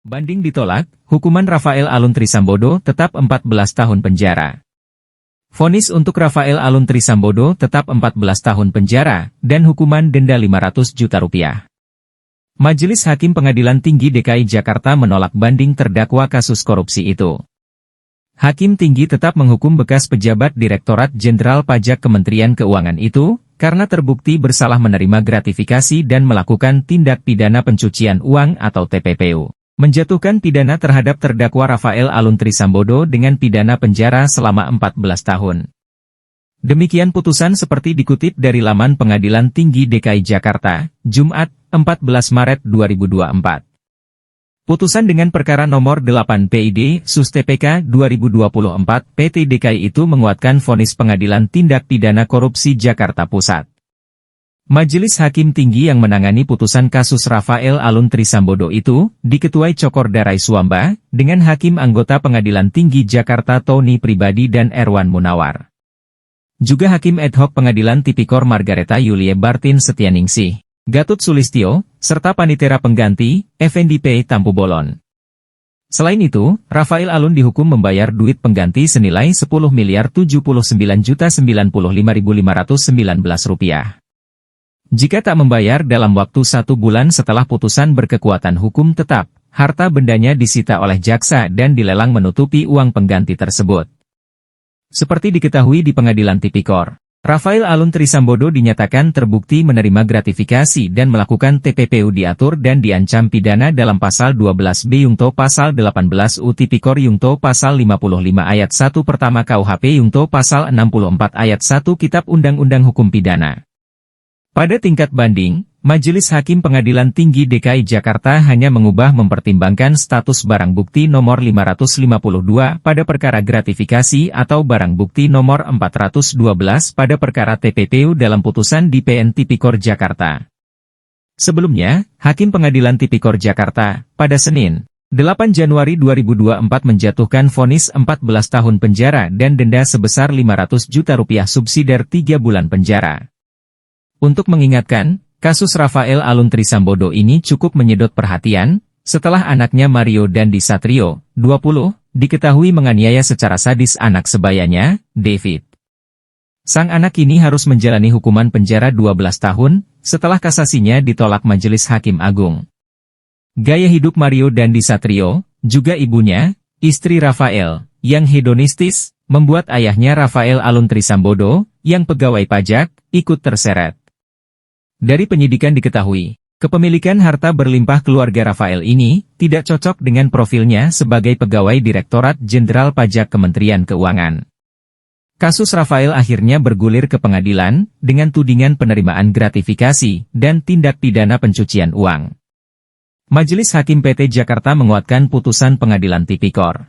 Banding ditolak, hukuman Rafael Alun Trisambodo tetap 14 tahun penjara. Vonis untuk Rafael Alun Trisambodo tetap 14 tahun penjara, dan hukuman denda 500 juta rupiah. Majelis Hakim Pengadilan Tinggi DKI Jakarta menolak banding terdakwa kasus korupsi itu. Hakim Tinggi tetap menghukum bekas pejabat Direktorat Jenderal Pajak Kementerian Keuangan itu, karena terbukti bersalah menerima gratifikasi dan melakukan tindak pidana pencucian uang atau TPPU. Menjatuhkan pidana terhadap terdakwa Rafael Alun Trisambodo dengan pidana penjara selama 14 tahun. Demikian putusan seperti dikutip dari laman Pengadilan Tinggi DKI Jakarta, Jumat, 14 Maret 2024. Putusan dengan perkara nomor 8 PID, Sus.TPK 2024, PT DKI itu menguatkan vonis Pengadilan Tindak Pidana Korupsi Jakarta Pusat. Majelis Hakim Tinggi yang menangani putusan kasus Rafael Alun Trisambodo itu, diketuai Cokor Darai Suamba, dengan Hakim Anggota Pengadilan Tinggi Jakarta Tony Pribadi dan Erwan Munawar. Juga Hakim Ad Hoc Pengadilan Tipikor Margareta Yulie Bartin Setianingsih, Gatot Sulistyo, serta Panitera Pengganti, Effendi P. Tampu-Bolon. Selain itu, Rafael Alun dihukum membayar duit pengganti senilai Rp10.079.095.519. Jika tak membayar dalam waktu 1 bulan setelah putusan berkekuatan hukum tetap, harta bendanya disita oleh jaksa dan dilelang menutupi uang pengganti tersebut. Seperti diketahui di Pengadilan Tipikor, Rafael Alun Trisambodo dinyatakan terbukti menerima gratifikasi dan melakukan TPPU diatur dan diancam pidana dalam Pasal 12B Yungto Pasal 18 U Tipikor Yungto Pasal 55 Ayat 1 Pertama KUHP Yungto Pasal 64 Ayat 1 Kitab Undang-Undang Hukum Pidana. Pada tingkat banding, Majelis Hakim Pengadilan Tinggi DKI Jakarta hanya mengubah mempertimbangkan status barang bukti nomor 552 pada perkara gratifikasi atau barang bukti nomor 412 pada perkara TPPU dalam putusan di PN Tipikor Jakarta. Sebelumnya, Hakim Pengadilan Tipikor Jakarta, pada Senin, 8 Januari 2024 menjatuhkan vonis 14 tahun penjara dan denda sebesar Rp500 juta subsidiar 3 bulan penjara. Untuk mengingatkan, kasus Rafael Alun Trisambodo ini cukup menyedot perhatian, setelah anaknya Mario Dandi Satrio, 20, diketahui menganiaya secara sadis anak sebayanya, David. Sang anak ini harus menjalani hukuman penjara 12 tahun, setelah kasasinya ditolak Majelis Hakim Agung. Gaya hidup Mario Dandi Satrio, juga ibunya, istri Rafael, yang hedonistis, membuat ayahnya Rafael Alun Trisambodo, yang pegawai pajak, ikut terseret. Dari penyidikan diketahui, kepemilikan harta berlimpah keluarga Rafael ini tidak cocok dengan profilnya sebagai pegawai Direktorat Jenderal Pajak Kementerian Keuangan. Kasus Rafael akhirnya bergulir ke pengadilan dengan tudingan penerimaan gratifikasi dan tindak pidana pencucian uang. Majelis Hakim PT Jakarta menguatkan putusan Pengadilan Tipikor.